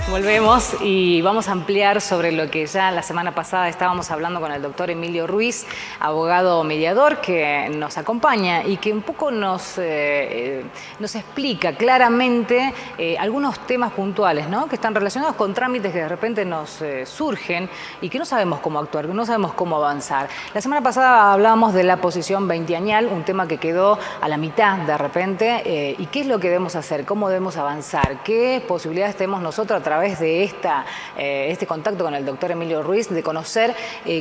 Volvemos y vamos a ampliar sobre lo que ya la semana pasada estábamos hablando con el doctor Emilio Ruiz, abogado mediador que nos acompaña y que un poco nos explica claramente algunos temas puntuales, ¿no?, que están relacionados con trámites que de repente nos surgen y que no sabemos cómo actuar, que no sabemos cómo avanzar. La semana pasada hablábamos de la posición veinteañal, un tema que quedó a la mitad de repente, y qué es lo que debemos hacer, cómo debemos avanzar, qué posibilidades tenemos nosotros a través de este contacto con el doctor Emilio Ruiz de conocer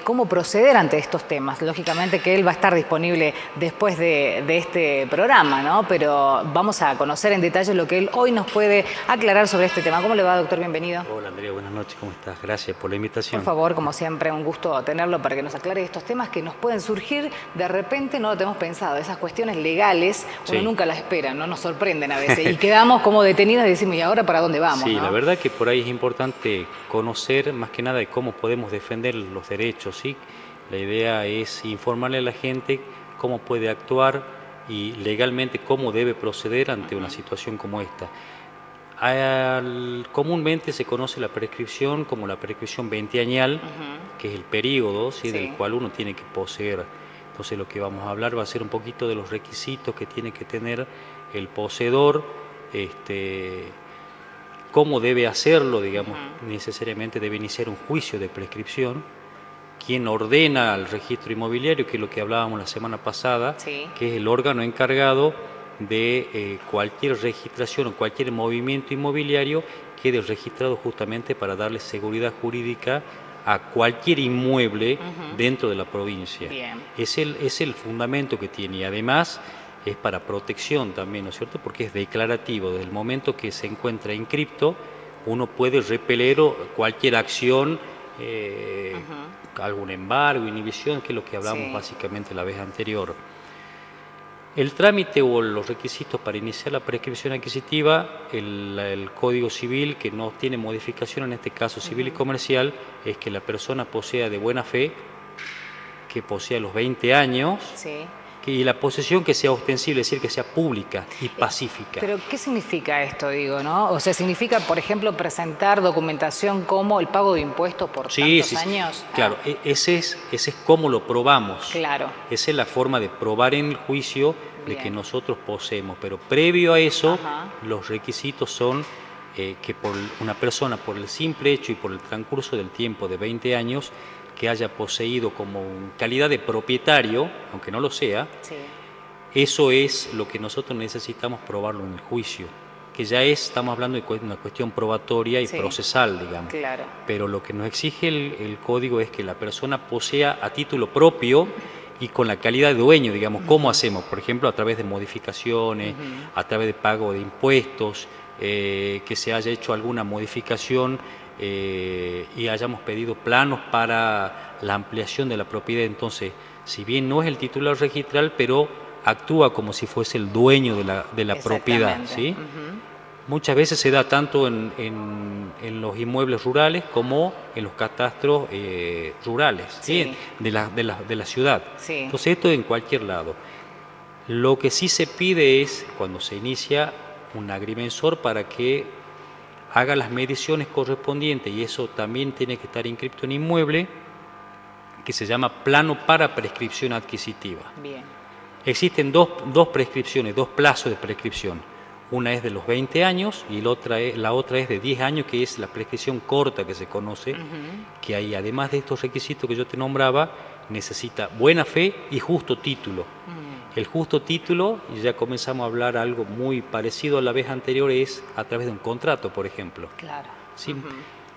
cómo proceder ante estos temas. Lógicamente que él va a estar disponible después de este programa, ¿no? Pero vamos a conocer en detalle lo que él hoy nos puede aclarar sobre este tema. ¿Cómo le va, doctor? Bienvenido. Hola, Andrea, buenas noches, ¿cómo estás? Gracias por la invitación. Por favor, como siempre, un gusto tenerlo para que nos aclare estos temas que nos pueden surgir de repente, no lo tenemos pensado. Esas cuestiones legales, uno nunca las espera, ¿no? Nos sorprenden a veces y quedamos como detenidos y decimos, ¿y ahora para dónde vamos? Sí, ¿no? La verdad que por ahí es importante conocer más que nada de cómo podemos defender los derechos, ¿sí? La idea es informarle a la gente cómo puede actuar y legalmente cómo debe proceder ante una situación como esta. Comúnmente se conoce la prescripción como la prescripción veinteañal, que es el periodo, ¿sí?, del cual uno tiene que poseer. Entonces lo que vamos a hablar va a ser un poquito de los requisitos que tiene que tener el poseedor, cómo debe hacerlo, digamos, necesariamente debe iniciar un juicio de prescripción, quién ordena al registro inmobiliario, que es lo que hablábamos la semana pasada, que es el órgano encargado de cualquier registración o cualquier movimiento inmobiliario quede registrado justamente para darle seguridad jurídica a cualquier inmueble dentro de la provincia. Es el fundamento que tiene y además es para protección también, ¿no es cierto?, porque es declarativo. Desde el momento que se encuentra inscripto, uno puede repeler cualquier acción, algún embargo, inhibición, que es lo que hablamos básicamente la vez anterior. El trámite o los requisitos para iniciar la prescripción adquisitiva, el Código Civil, que no tiene modificación en este caso civil y comercial, es que la persona posea de buena fe, que posea los 20 años, y la posesión que sea ostensible, es decir, que sea pública y pacífica. ¿Pero qué significa esto, digo, no? O sea, ¿significa, por ejemplo, presentar documentación como el pago de impuestos por tantos años? Claro, ese es cómo lo probamos. Claro. Esa es la forma de probar en el juicio de que nosotros poseemos. Pero previo a eso, los requisitos son que por una persona, por el simple hecho y por el transcurso del tiempo de 20 años, que haya poseído como calidad de propietario, aunque no lo sea, eso es lo que nosotros necesitamos probarlo en el juicio, que ya estamos hablando de una cuestión probatoria y procesal, digamos. Claro. Pero lo que nos exige el código es que la persona posea a título propio y con la calidad de dueño, digamos. ¿Cómo hacemos? Por ejemplo, a través de modificaciones, a través de pago de impuestos, que se haya hecho alguna modificación y hayamos pedido planos para la ampliación de la propiedad. Entonces, si bien no es el titular registral, pero actúa como si fuese el dueño de la propiedad, ¿sí? Muchas veces se da tanto en los inmuebles rurales como en los catastros rurales, ¿sí? de la ciudad. Entonces, esto en cualquier lado. Lo que sí se pide es, cuando se inicia, un agrimensor para que haga las mediciones correspondientes, y eso también tiene que estar inscrito en inmueble, que se llama plano para prescripción adquisitiva. Existen dos prescripciones, dos plazos de prescripción. Una es de los 20 años y la otra es de 10 años, que es la prescripción corta que se conoce, que ahí, además de estos requisitos que yo te nombraba, necesita buena fe y justo título. El justo título, y ya comenzamos a hablar algo muy parecido a la vez anterior, es a través de un contrato, por ejemplo. Claro. ¿Sí?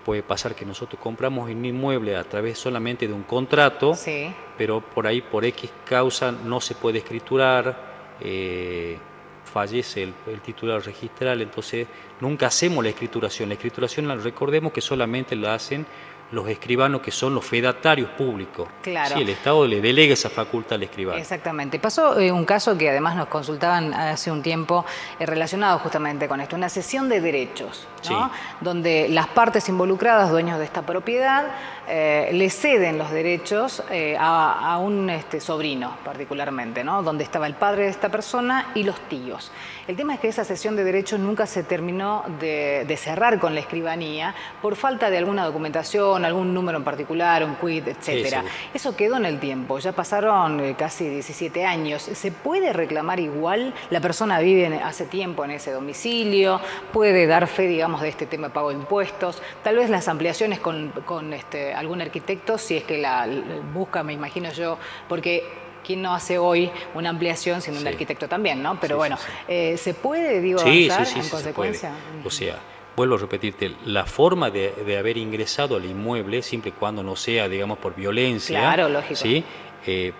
Puede pasar que nosotros compramos un inmueble a través solamente de un contrato, pero por ahí, por X causa, no se puede escriturar, fallece el titular registral, entonces nunca hacemos la escrituración. La escrituración, recordemos que solamente la hacen los escribanos, que son los fedatarios públicos. Claro. Sí, el Estado le delega esa facultad al escribano. Exactamente. Pasó un caso que además nos consultaban hace un tiempo relacionado justamente con esto, una cesión de derechos, ¿no? Sí. Donde las partes involucradas, dueños de esta propiedad, le ceden los derechos a un sobrino particularmente, ¿no? Donde estaba el padre de esta persona y los tíos. El tema es que esa cesión de derechos nunca se terminó de cerrar con la escribanía por falta de alguna documentación, algún número en particular, un quit, etcétera. Sí, eso quedó en el tiempo, ya pasaron casi 17 años. ¿Se puede reclamar igual? La persona vive hace tiempo en ese domicilio, puede dar fe, digamos, de este tema de pago de impuestos. Tal vez las ampliaciones con algún arquitecto, si es que la busca, me imagino yo, porque ¿quién no hace hoy una ampliación sin un arquitecto también, ¿no? Pero bueno, ¿se puede, digo, avanzar en consecuencia? O sea, vuelvo a repetirte, la forma de haber ingresado al inmueble, siempre y cuando no sea, digamos, por violencia, claro, lógico. ¿sí?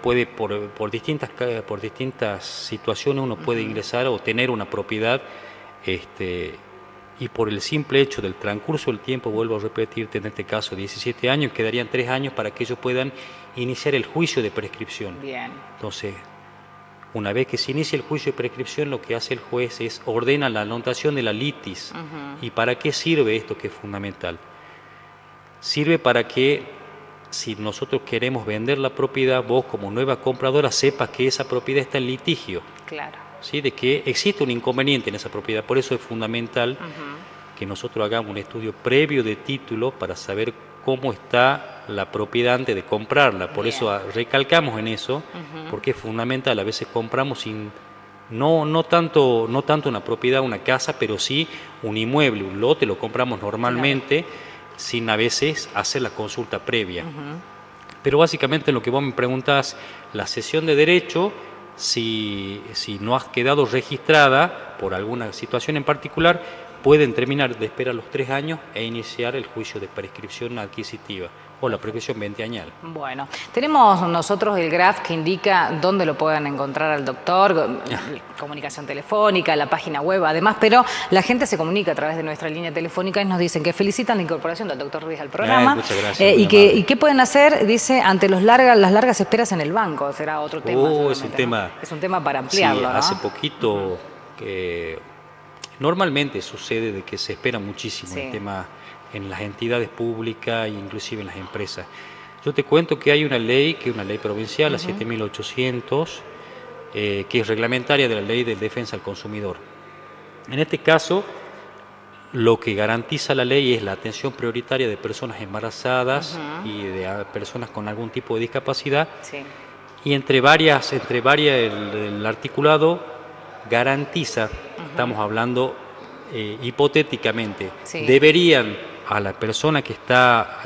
Puede, por distintas situaciones uno puede ingresar o tener una propiedad, y por el simple hecho del transcurso del tiempo, vuelvo a repetirte, en este caso 17 años, quedarían 3 años para que ellos puedan iniciar el juicio de prescripción. Bien. Entonces, una vez que se inicia el juicio de prescripción, lo que hace el juez es ordena la anotación de la litis. ¿Y para qué sirve esto, que es fundamental? Sirve para que, si nosotros queremos vender la propiedad, vos como nueva compradora sepas que esa propiedad está en litigio. Claro. ¿Sí? De que existe un inconveniente en esa propiedad. Por eso es fundamental que nosotros hagamos un estudio previo de título para saber cómo está la propiedad antes de comprarla. Por eso recalcamos en eso, porque es fundamental. A veces compramos sin, no tanto una propiedad, una casa, pero sí un inmueble, un lote, lo compramos normalmente, sin a veces hacer la consulta previa. Pero básicamente lo que vos me preguntás, la cesión de derecho, si no has quedado registrada por alguna situación en particular, pueden terminar de esperar los 3 años e iniciar el juicio de prescripción adquisitiva o la prescripción venteañal. Bueno, tenemos nosotros el graph que indica dónde lo pueden encontrar al doctor, comunicación telefónica, la página web, además, pero la gente se comunica a través de nuestra línea telefónica y nos dicen que felicitan la incorporación del doctor Ruiz al programa. Muchas gracias. ¿Y qué pueden hacer? Dice, ante las largas esperas en el banco, será otro tema. Es un tema, ¿no? Es un tema para ampliarlo, sí, ¿no? Hace poquito normalmente sucede de que se espera muchísimo el tema en las entidades públicas e inclusive en las empresas. Yo te cuento que hay una ley, que es una ley provincial, la 7800, que es reglamentaria de la Ley de Defensa al Consumidor. En este caso, lo que garantiza la ley es la atención prioritaria de personas embarazadas y de personas con algún tipo de discapacidad. Y entre varias el articulado garantiza, estamos hablando hipotéticamente, deberían a la persona que está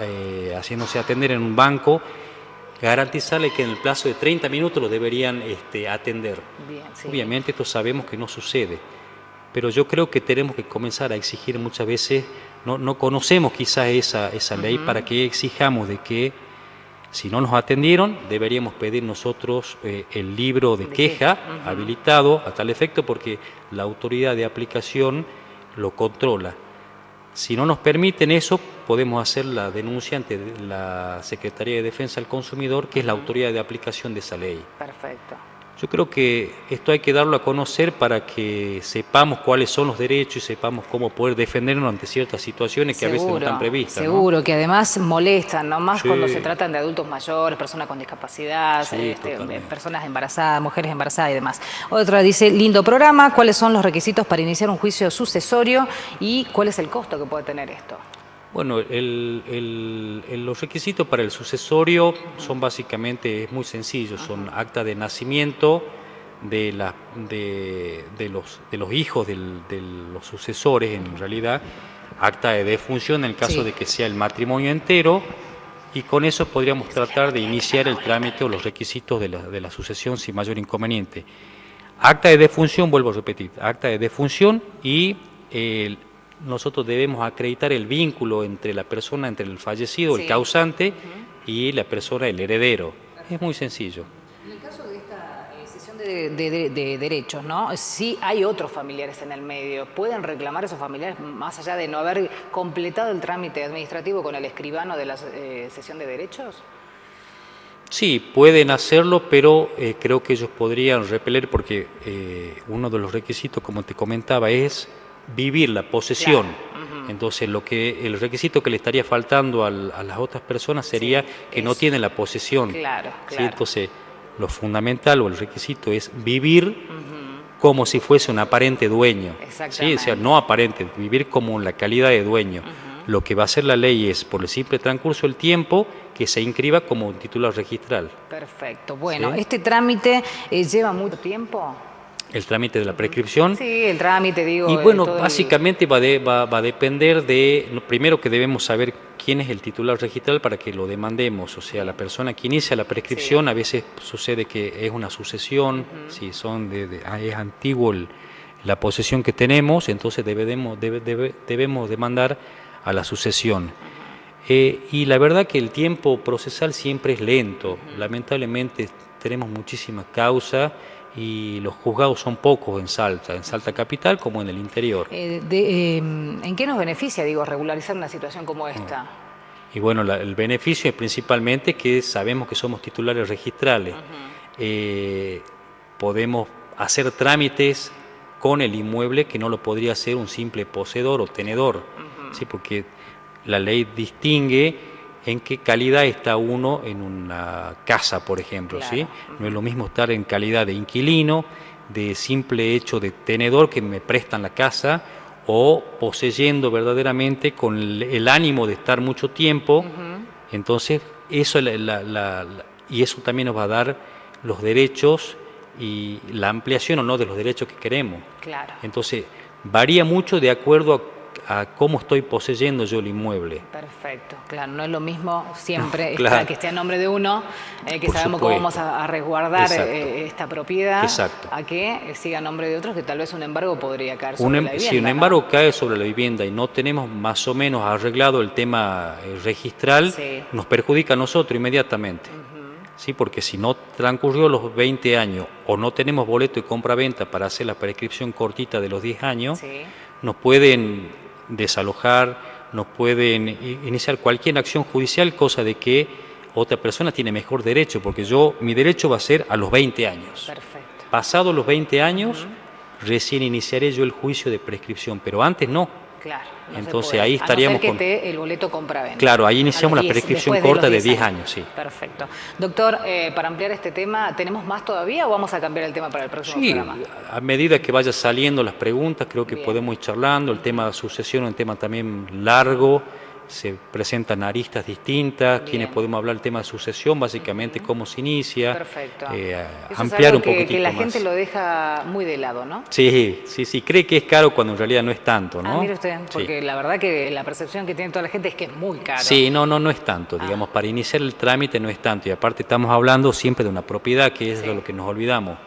haciéndose atender en un banco garantizarle que en el plazo de 30 minutos lo deberían atender. Bien, obviamente esto sabemos que no sucede, pero yo creo que tenemos que comenzar a exigir muchas veces, no conocemos quizás esa ley, para que exijamos de que si no nos atendieron, deberíamos pedir nosotros el libro de queja habilitado a tal efecto, porque la autoridad de aplicación lo controla. Si no nos permiten eso, podemos hacer la denuncia ante la Secretaría de Defensa del Consumidor, que es la autoridad de aplicación de esa ley. Perfecto. Yo creo que esto hay que darlo a conocer para que sepamos cuáles son los derechos y sepamos cómo poder defendernos ante ciertas situaciones que a veces no están previstas. Seguro, ¿no? Que además molestan, ¿no? Más cuando se tratan de adultos mayores, personas con discapacidad, personas embarazadas, mujeres embarazadas y demás. Otra dice, lindo programa, ¿cuáles son los requisitos para iniciar un juicio sucesorio y cuál es el costo que puede tener esto? Bueno, los requisitos para el sucesorio son básicamente, es muy sencillo, son acta de nacimiento de los hijos de los sucesores, en realidad, acta de defunción en el caso de que sea el matrimonio entero, y con eso podríamos tratar de iniciar el trámite o los requisitos de la sucesión sin mayor inconveniente. Acta de defunción, vuelvo a repetir, acta de defunción y nosotros debemos acreditar el vínculo entre la persona, entre el fallecido, el causante, y la persona, el heredero. Es muy sencillo. En el caso de esta sesión de de derechos, ¿no? Si hay otros familiares en el medio, ¿pueden reclamar esos familiares más allá de no haber completado el trámite administrativo con el escribano de la cesión de derechos? Sí, pueden hacerlo, pero creo que ellos podrían repeler porque uno de los requisitos, como te comentaba, es vivir la posesión. Claro. Entonces, el requisito que le estaría faltando a las otras personas sería Sí, que no tienen la posesión. Claro, ¿Sí? claro. Entonces, lo fundamental o el requisito es vivir como si fuese un aparente dueño. ¿Sí? O sea, no aparente, vivir como en la calidad de dueño. Lo que va a hacer la ley es, por el simple transcurso del tiempo, que se inscriba como un titular registral. Perfecto. Bueno, ¿Sí? ¿este trámite lleva mucho tiempo? El trámite de la prescripción. Sí, el trámite, digo. Y bueno, básicamente va a depender de, primero que debemos saber quién es el titular registral para que lo demandemos. O sea, la persona que inicia la prescripción, Sí. a veces sucede que es una sucesión, si son es antiguo la posesión que tenemos, entonces debemos demandar a la sucesión. Y la verdad que el tiempo procesal siempre es lento. Lamentablemente tenemos muchísimas causas y los juzgados son pocos en Salta Capital como en el interior. ¿En qué nos beneficia, digo, regularizar una situación como esta? Y bueno, el beneficio es principalmente que sabemos que somos titulares registrales. Podemos hacer trámites con el inmueble que no lo podría hacer un simple poseedor o tenedor, ¿sí? Porque la ley distingue en qué calidad está uno en una casa, por ejemplo. Claro. ¿Sí? No es lo mismo estar en calidad de inquilino, de simple hecho de tenedor que me prestan la casa, o poseyendo verdaderamente con el ánimo de estar mucho tiempo. Entonces, eso, y eso también nos va a dar los derechos y la ampliación o no de los derechos que queremos. Claro. Entonces, varía mucho de acuerdo a cómo estoy poseyendo yo el inmueble. Perfecto, claro, no es lo mismo siempre Claro. que esté a nombre de uno, que Por sabemos cómo supuesto. vamos a resguardar Exacto. Esta propiedad, Exacto. a que siga a nombre de otros, que tal vez un embargo podría caer sobre la vivienda. Si un ¿no? embargo cae sobre la vivienda y no tenemos más o menos arreglado el tema registral, Sí. nos perjudica a nosotros inmediatamente. ¿Sí? Porque si no transcurrió los 20 años o no tenemos boleto de compra-venta para hacer la prescripción cortita de los 10 años, Sí. nos pueden desalojar, nos pueden iniciar cualquier acción judicial, cosa de que otra persona tiene mejor derecho, porque mi derecho va a ser a los 20 años. Perfecto. Pasados los 20 años, recién iniciaré yo el juicio de prescripción, pero antes no. Claro. No Entonces, se puede. ahí estaríamos a no ser que con- esté el boleto compra-venta. Claro, ahí iniciamos A los la 10, prescripción después corta de los 10 años, sí. Perfecto. Doctor, para ampliar este tema, ¿tenemos más todavía o vamos a cambiar el tema para el próximo Sí, programa? a medida que vaya saliendo las preguntas, creo que Bien. podemos ir charlando. El tema de sucesión es un tema también largo, se presentan aristas distintas, Bien. quienes podemos hablar del tema de sucesión, básicamente cómo se inicia, Perfecto. Eso es ampliar algo un que poquitito la más. gente lo deja muy de lado, ¿no? Sí, cree que es caro cuando en realidad no es tanto, ¿no? Ah, mire usted, Sí. porque la verdad que la percepción que tiene toda la gente es que es muy caro. Sí, no es tanto, digamos, para iniciar el trámite no es tanto, y aparte estamos hablando siempre de una propiedad, que es Sí. de lo que nos olvidamos.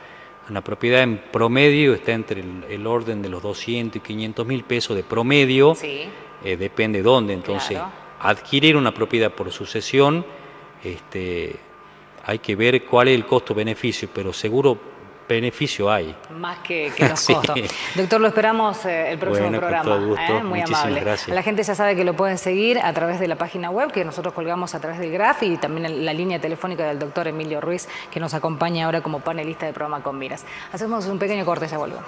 Una propiedad en promedio está entre el orden de los 200 y 500 mil pesos de promedio, Sí. depende dónde, entonces Claro. adquirir una propiedad por sucesión, hay que ver cuál es el costo-beneficio, pero seguro beneficio hay. Más que los Sí. costos. Doctor, lo esperamos el próximo Bueno, con programa. todo gusto. Muy Muchísimas amable. gracias. La gente ya sabe que lo pueden seguir a través de la página web que nosotros colgamos a través del Graph y también la línea telefónica del doctor Emilio Ruiz, que nos acompaña ahora como panelista del programa Con Miras. Hacemos un pequeño corte, ya volvemos.